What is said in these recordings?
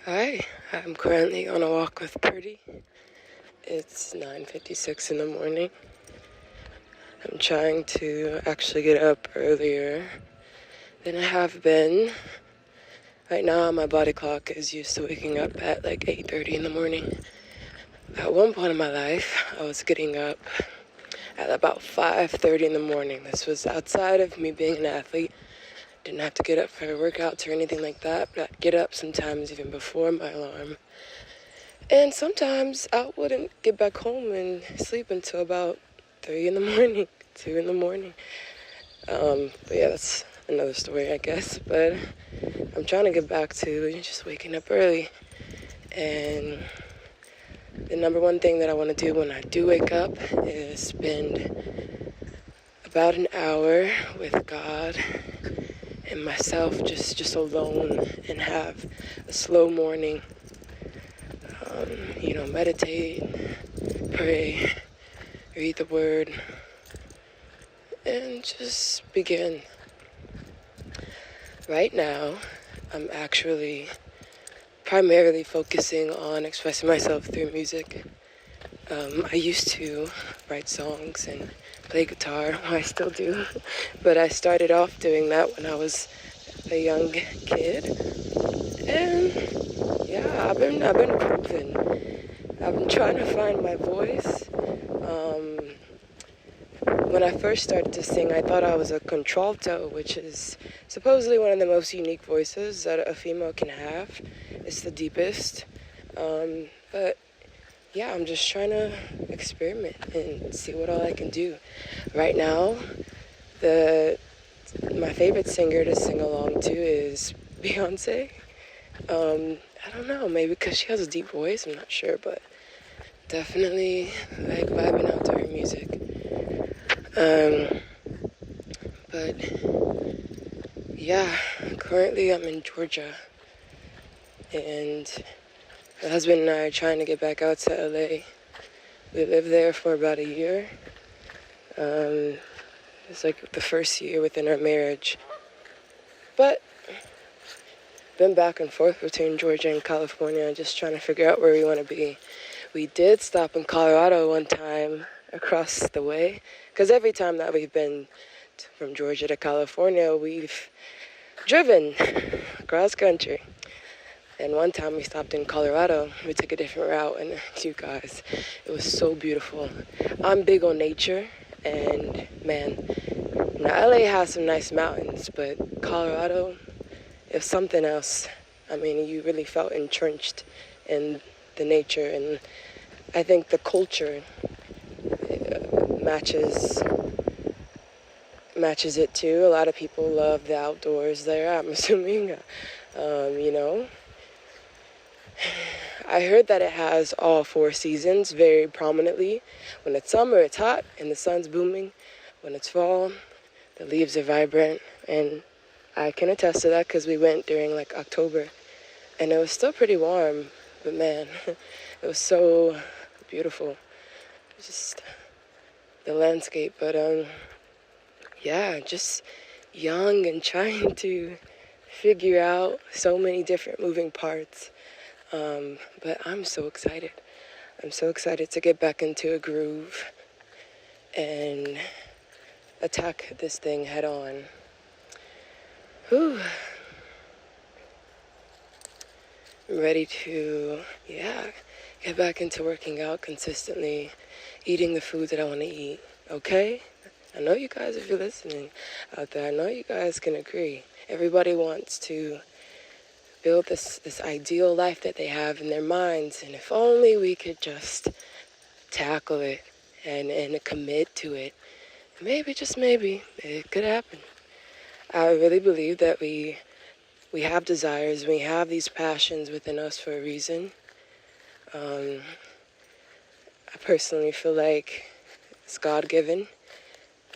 Hi, I'm currently on a walk with Purdy. It's 9:56 in the morning. I'm trying to actually get up earlier than I have been. Right now, my body clock is used to waking up at like 8:30 in the morning. At one point in my life, I was getting up at about 5:30 in the morning. This was outside of me being an athlete. Didn't have to get up for workouts or anything like that, but I'd get up sometimes even before my alarm. And sometimes I wouldn't get back home and sleep until about 3 in the morning, 2 in the morning. But yeah, that's another story, I guess. But I'm trying to get back to just waking up early. And the number one thing that I want to do when I do wake up is spend about an hour with God and myself just alone and have a slow morning. Meditate, pray, read the word, and just begin. Right now, I'm actually primarily focusing on expressing myself through music. I used to write songs and play guitar. Well, I still do, but I started off doing that when I was a young kid. And yeah, I've been grooving. I've been trying to find my voice. When I first started to sing, I thought I was a contralto, which is supposedly one of the most unique voices that a female can have. It's the deepest. But yeah, I'm just trying to experiment and see what all I can do. Right now, my favorite singer to sing along to is Beyonce. I don't know, maybe because she has a deep voice, I'm not sure, but definitely like vibing out to her music. But yeah, currently I'm in Georgia, and my husband and I are trying to get back out to LA. We lived there for about a year. It's like the first year within our marriage. But been back and forth between Georgia and California, just trying to figure out where we want to be. We did stop in Colorado one time across the way, because every time that we've been from Georgia to California, we've driven cross country. And one time we stopped in Colorado. We took a different route, and you guys, it was so beautiful. I'm big on nature, and man, now LA has some nice mountains, but Colorado, it was something else. I mean, you really felt entrenched in the nature, and I think the culture matches it too. A lot of people love the outdoors there, I'm assuming. you know. I heard that it has all four seasons very prominently. When it's summer, it's hot and the sun's booming. When it's fall, the leaves are vibrant. And I can attest to that because we went during like October. And it was still pretty warm, but man, it was so beautiful. Just the landscape. But yeah, just young and trying to figure out so many different moving parts. But I'm so excited. I'm so excited to get back into a groove and attack this thing head on. Whew. I'm ready to, get back into working out consistently, eating the food that I want to eat, okay? I know you guys, if you're listening out there, I know you guys can agree. Everybody wants to build this ideal life that they have in their minds, and if only we could just tackle it and commit to it, maybe, just maybe, it could happen. I really believe that we have desires, we have these passions within us for a reason. I personally feel like it's God-given,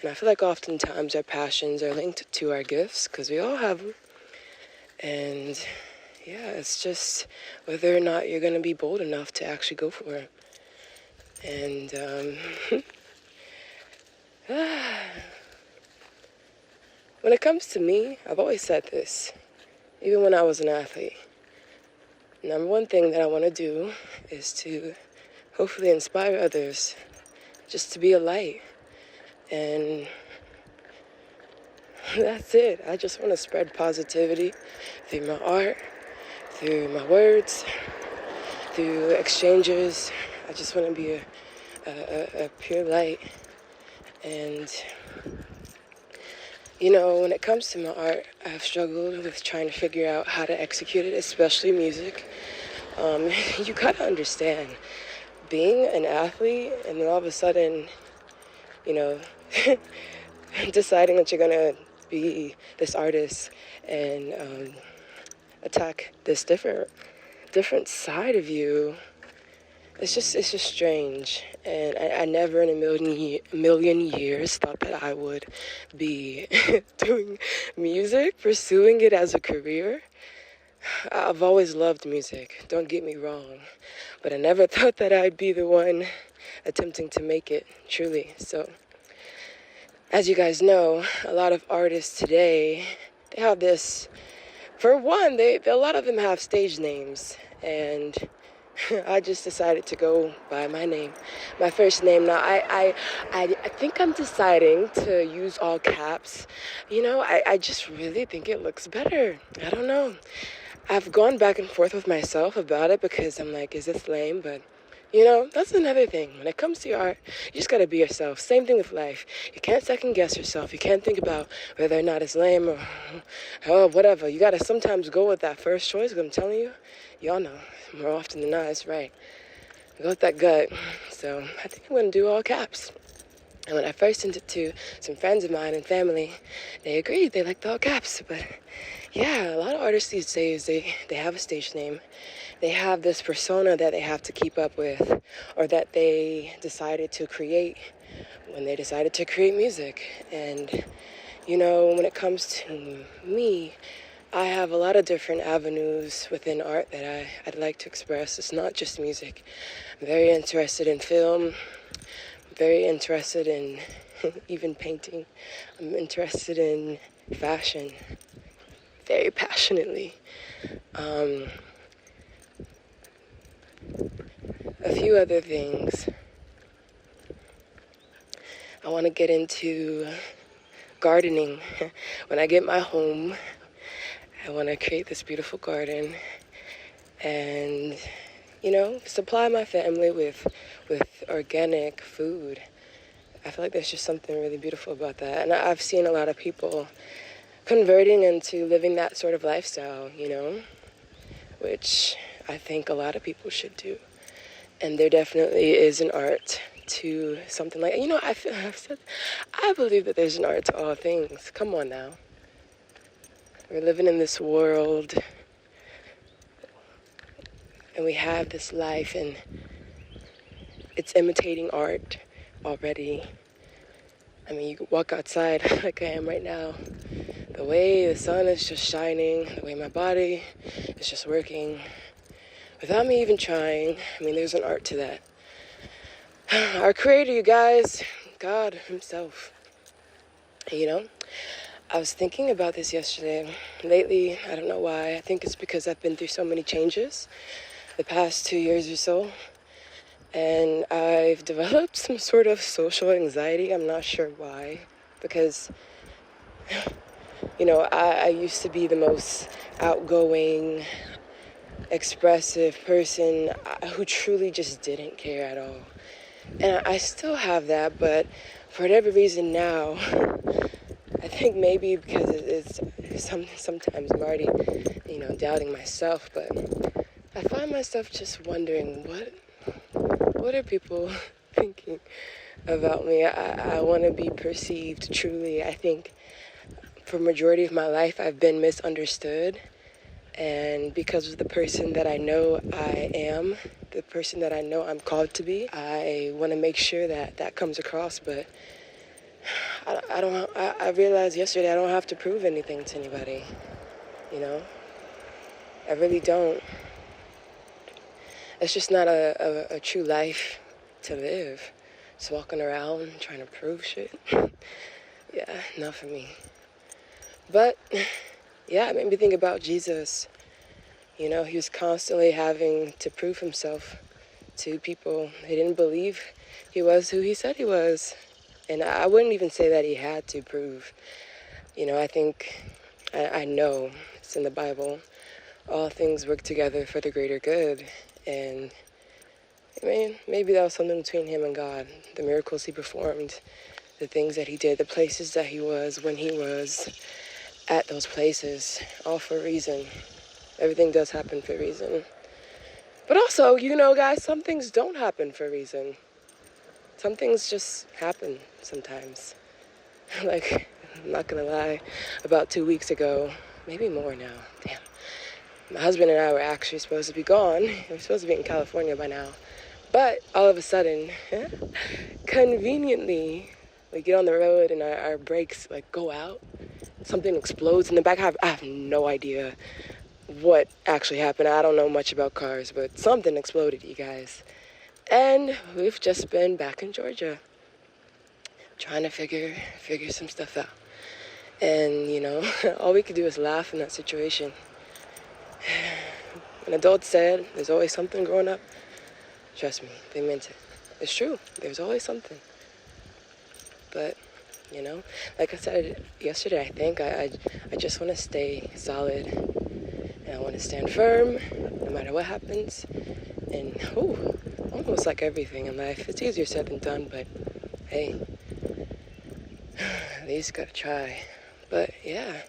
and I feel like oftentimes our passions are linked to our gifts, because we all have them. And yeah, it's just whether or not you're going to be bold enough to actually go for it. And when it comes to me, I've always said this, even when I was an athlete. Number one thing that I want to do is to hopefully inspire others just to be a light. And that's it. I just want to spread positivity through my art, through my words, through exchanges. I just want to be a pure light. And, when it comes to my art, I've struggled with trying to figure out how to execute it, especially music. You gotta understand, being an athlete and then all of a sudden, deciding that you're gonna be this artist and attack this different side of you. It's just strange, and I never in a million years thought that I would be doing music, pursuing it as a career. I've always loved music, don't get me wrong, but I never thought that I'd be the one attempting to make it, truly. So, as you guys know, a lot of artists today, they have this, for one, a lot of them have stage names, and I just decided to go by my name, my first name. Now, I think I'm deciding to use all caps. I just really think it looks better. I don't know. I've gone back and forth with myself about it because I'm like, is this lame? But, that's another thing. When it comes to your art, you just got to be yourself. Same thing with life. You can't second guess yourself. You can't think about whether or not it's lame or whatever. You got to sometimes go with that first choice, because I'm telling you, y'all know, more often than not, it's right. I go with that gut. So I think I'm going to do all caps. And when I first sent it to some friends of mine and family, they agreed. They liked all caps. But yeah, a lot of artists these days, they have a stage name. They have this persona that they have to keep up with, or that they decided to create when they decided to create music. And, when it comes to me, I have a lot of different avenues within art that I'd like to express. It's not just music. I'm very interested in film, very interested in even painting. I'm interested in fashion, very passionately. A few other things. I want to get into gardening. When I get my home, I want to create this beautiful garden and, supply my family with organic food. I feel like there's just something really beautiful about that. And I've seen a lot of people converting into living that sort of lifestyle, which I think a lot of people should do. And there definitely is an art to something like, I believe that there's an art to all things. Come on now. We're living in this world, and we have this life, and it's imitating art already. I mean, you can walk outside like I am right now. The way the sun is just shining, the way my body is just working, without me even trying. I mean, there's an art to that. Our creator, you guys, God himself. I was thinking about this yesterday. Lately, I don't know why. I think it's because I've been through so many changes the past 2 years or so. And I've developed some sort of social anxiety. I'm not sure why. Because, I used to be the most outgoing, expressive person who truly just didn't care at all. And I still have that, but for whatever reason now, I think maybe because it's sometimes I'm already, doubting myself, but I find myself just wondering, what are people thinking about me? I want to be perceived truly. I think for the majority of my life, I've been misunderstood. And because of the person that I know I am, the person that I know I'm called to be, I want to make sure that that comes across. But I realized yesterday I don't have to prove anything to anybody. I really don't. It's just not a true life to live. Just walking around trying to prove shit. Yeah, not for me. But, yeah, it made me think about Jesus. You know, he was constantly having to prove himself to people. They didn't believe he was who he said he was. And I wouldn't even say that he had to prove. You know, I know it's in the Bible. All things work together for the greater good. And I mean, maybe that was something between him and God. The miracles he performed, the things that he did, the places that he was when he was at those places, all for a reason. Everything does happen for a reason. But also, you know, guys, some things don't happen for a reason. Some things just happen sometimes. Like, I'm not gonna lie, about 2 weeks ago, maybe more now, damn. My husband and I were actually supposed to be gone. We were supposed to be in California by now. But all of a sudden, conveniently, we get on the road and our brakes like go out. Something explodes in the back. I have no idea what actually happened. I don't know much about cars, but something exploded, you guys. And we've just been back in Georgia trying to figure some stuff out. And, you know, all we could do is laugh in that situation. An adult said, there's always something growing up. Trust me, they meant it. It's true. There's always something. But, you know, like I said yesterday, I think I just want to stay solid. And I want to stand firm no matter what happens. And, almost like everything in life, it's easier said than done, but hey, at least gotta try. But yeah,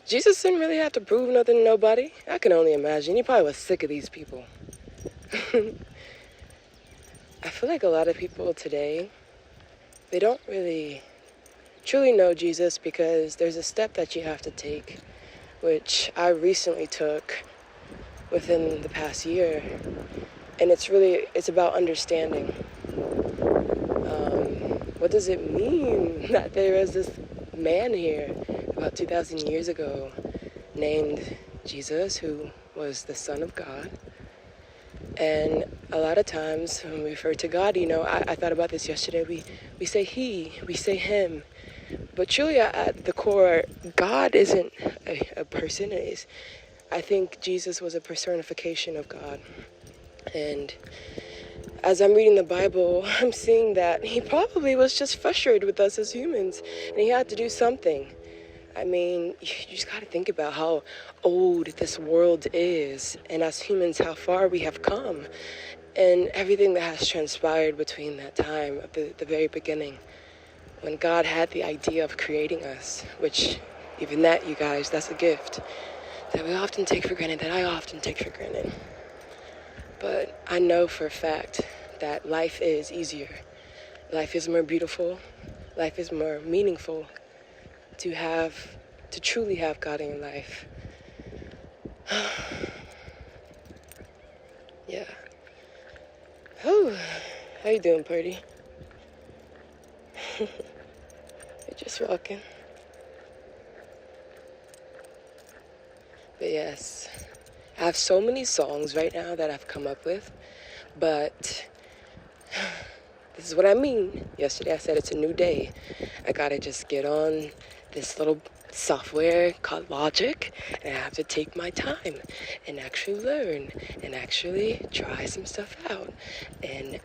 Jesus didn't really have to prove nothing to nobody. I can only imagine. He probably was sick of these people. I feel like a lot of people today, they don't really truly know Jesus because there's a step that you have to take, which I recently took within the past year. And it's about understanding. What does it mean that there is this man here about 2,000 years ago named Jesus, who was the Son of God? And a lot of times when we refer to God, you know, I thought about this yesterday, we say he, we say him. But truly at the core, God isn't a person. I think Jesus was a personification of God. And as I'm reading the Bible, I'm seeing that he probably was just frustrated with us as humans, and he had to do something. I mean, you just got to think about how old this world is, and as humans, how far we have come, and everything that has transpired between that time, at the very beginning, when God had the idea of creating us, which even that, you guys, that's a gift that we often take for granted, that I often take for granted. But I know for a fact that life is easier. Life is more beautiful. Life is more meaningful to truly have God in your life. Yeah. Oh, how you doing, Purdy? You're just walking. But yes, I have so many songs right now that I've come up with, but this is what I mean. Yesterday I said it's a new day. I gotta just get on this little software called Logic, and I have to take my time and actually learn and actually try some stuff out. And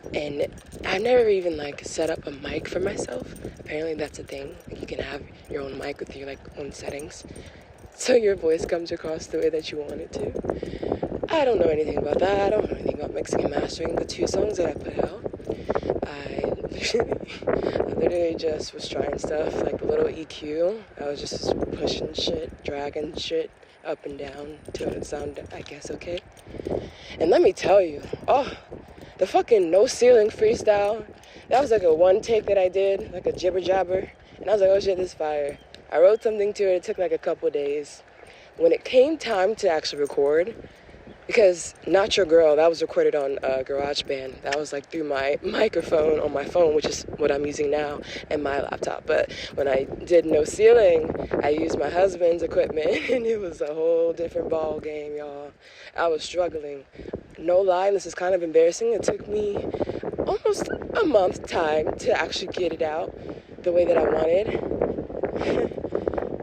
I've never even set up a mic for myself. Apparently that's a thing. You can have your own mic with your own settings, so your voice comes across the way that you want it to. I don't know anything about that. I don't know anything about mixing and mastering. The 2 songs that I put out, I literally just was trying stuff, like the little EQ. I was just pushing shit, dragging shit up and down to it sound, I guess, okay. And let me tell you, the fucking no ceiling freestyle, that was a one take that I did, a jibber jabber. And I was like, oh shit, this is fire. I wrote something to it. It took a couple days. When it came time to actually record, because Not Your Girl, that was recorded on GarageBand. That was through my microphone on my phone, which is what I'm using now, and my laptop. But when I did No Ceiling, I used my husband's equipment, and it was a whole different ball game, y'all. I was struggling. No lie, this is kind of embarrassing. It took me almost a month time to actually get it out the way that I wanted.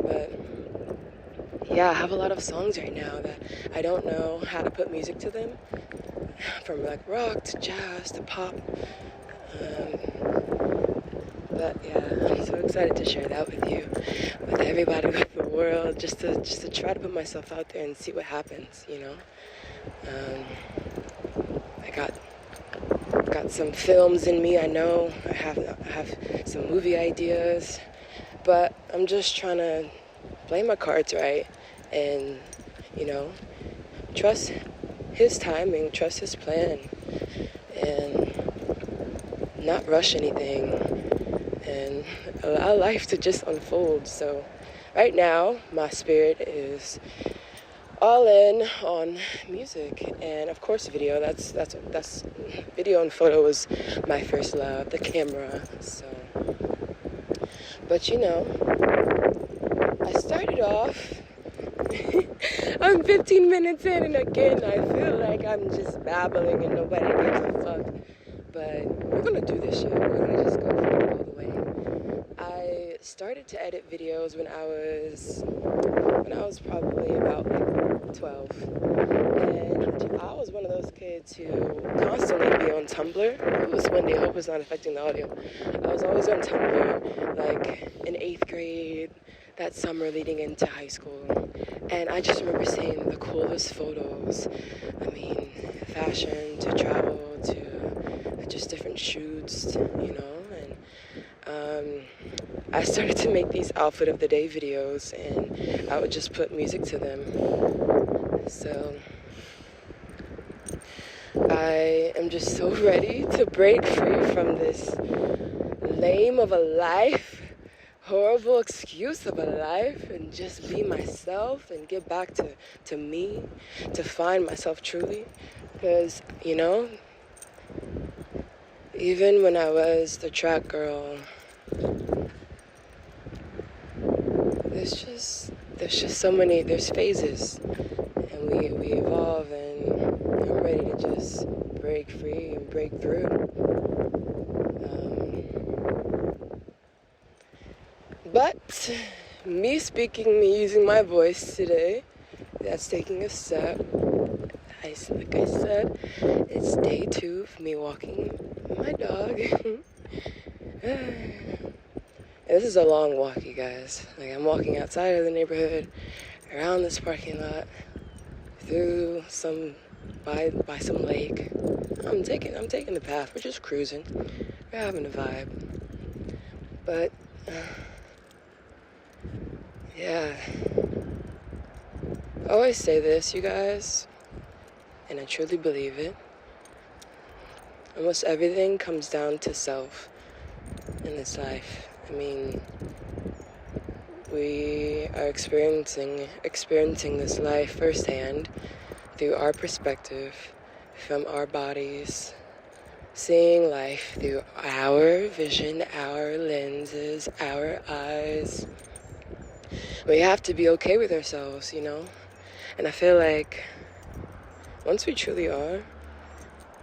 But yeah, I have a lot of songs right now that I don't know how to put music to them, from like rock to jazz to pop. But yeah, I'm so excited to share that with you, with everybody, with the world, just to try to put myself out there and see what happens, you know. I got some films in me, I know. I have some movie ideas, but I'm just trying to play my cards right and, you know, trust his timing, trust his plan, and not rush anything, and allow life to just unfold. So right now, my spirit is all in on music and, of course, video. That's video and photo was my first love, the camera. So, but you know, I started off. I'm 15 minutes in, and again, I feel like I'm just babbling and nobody gives a fuck. But we're gonna do this shit. We're gonna just go for it all the way. I started to edit videos when I was probably about like 12, and I was one of those kids who constantly be on Tumblr. It was windy. I hope it's not affecting the audio. I was always on Tumblr, like in 8th grade, that summer leading into high school, and I just remember seeing the coolest photos. I mean, fashion to travel to just different shoots, you know, and I started to make these outfit of the day videos, and I would just put music to them. So I am just so ready to break free from this lame of a life, horrible excuse of a life, and just be myself and get back to me, to find myself truly. Because, you know, even when I was the track girl, there's just so many, there's phases, and we evolve, and I'm ready to just break free and break through. But me using my voice today, that's taking a step. Like I said, it's day 2 of me walking my dog. This is a long walk, you guys. Like, I'm walking outside of the neighborhood, around this parking lot, through by some lake. I'm taking the path. We're just cruising. We're having a vibe. But yeah, I always say this, you guys, and I truly believe it. Almost everything comes down to self in this life. I mean, we are experiencing this life firsthand through our perspective, from our bodies, seeing life through our vision, our lenses, our eyes. We have to be okay with ourselves, you know? And I feel like once we truly are,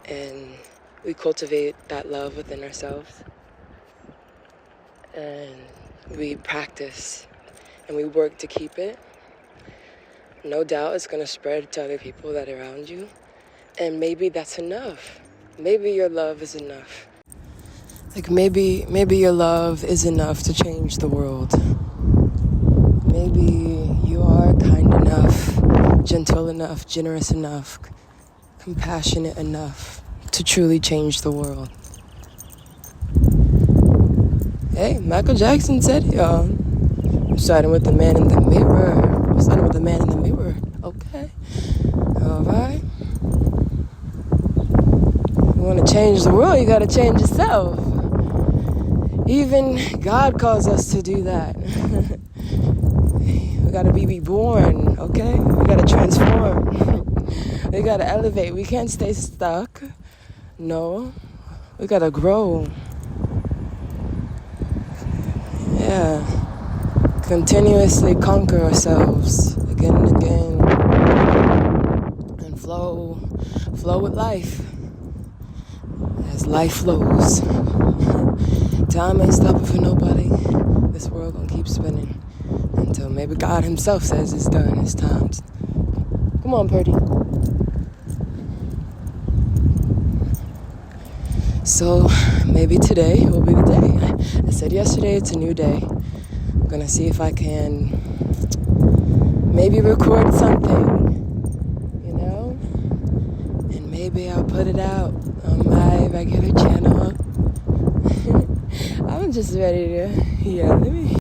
and we cultivate that love within ourselves, and we practice, and we work to keep it, no doubt it's going to spread to other people that are around you. And maybe that's enough. Maybe your love is enough. Like, maybe your love is enough to change the world. Maybe you are kind enough, gentle enough, generous enough, compassionate enough to truly change the world. Hey, Michael Jackson said, y'all, I'm starting with the man in the mirror. I'm starting with the man in the mirror. Okay. All right. You want to change the world, you got to change yourself. Even God calls us to do that. We got to be reborn, okay? We got to transform. We got to elevate. We can't stay stuck. No. We got to grow. Yeah. Continuously conquer ourselves again and again. And flow with life. As life flows. Time ain't stopping for nobody. This world gonna keep spinning. until maybe God himself says it's done, it's time. Come on, Purdy. So maybe today will be the day. I said yesterday it's a new day. I'm gonna see if I can maybe record something, and maybe I'll put it out on my regular channel. I'm just ready to, let me